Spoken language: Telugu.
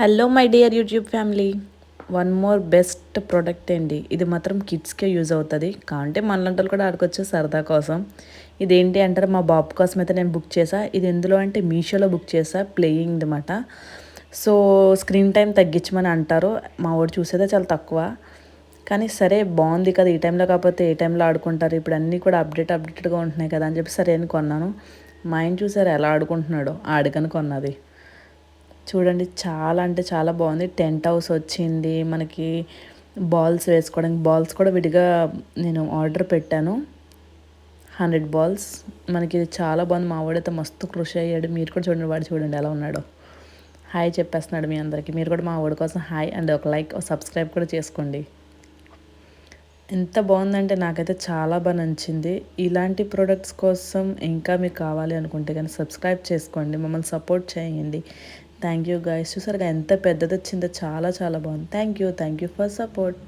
Hello my dear YouTube family, one more best product అండి. ఇది మాత్రం కిడ్స్కే యూజ్ అవుతుంది. కాంటే మనలంటలు కూడా ఆడుకోవచ్చు సరదా కోసం. ఇదేంటి అంటారు, మా బాబు కోసం అయితే నేను బుక్ చేసా. ఇది ఎందులో అంటే మీషోలో బుక్ చేసా, ప్లేయింగ్ అనమాట. సో స్క్రీన్ టైం తగ్గించమని అంటారు. మా వాడు చూసేదే చాలా తక్కువ, కానీ సరే బాగుంది కదా, ఈ టైంలో కాకపోతే ఏ టైంలో ఆడుకుంటారు, ఇప్పుడు అన్నీ కూడా అప్డేటెడ్గా ఉంటున్నాయి కదా అని చెప్పి సరే అని కొన్నాను. మా ఆయన చూసారు ఎలా ఆడుకుంటున్నాడో, ఆడుకని కొన్నది. చూడండి, చాలా అంటే చాలా బాగుంది. టెంట్ హౌస్ వచ్చింది మనకి. బాల్స్ వేసుకోవడానికి బాల్స్ కూడా విడిగా నేను ఆర్డర్ పెట్టాను. 100 బాల్స్ మనకి. ఇది చాలా బాగుంది. మా వాడైతే మస్తు కృషి అయ్యాడు. మీరు కూడా చూడండి, వాడు చూడండి ఎలా ఉన్నాడో. హాయ్ చెప్పేస్తున్నాడు మీ అందరికీ. మీరు కూడా మా వాడి కోసం హాయ్ అండ్ ఒక లైక్, ఒక సబ్స్క్రైబ్ కూడా చేసుకోండి. ఎంత బాగుందంటే నాకైతే చాలా బాగా నచ్చింది. ఇలాంటి ప్రోడక్ట్స్ కోసం ఇంకా మీకు కావాలి అనుకుంటే కానీ సబ్స్క్రైబ్ చేసుకోండి, మమ్మల్ని సపోర్ట్ చేయండి. Thank you guys. చూసారుగా ఎంత పెద్దది వచ్చిందో, చాలా చాలా బాగుంది. Thank you for support.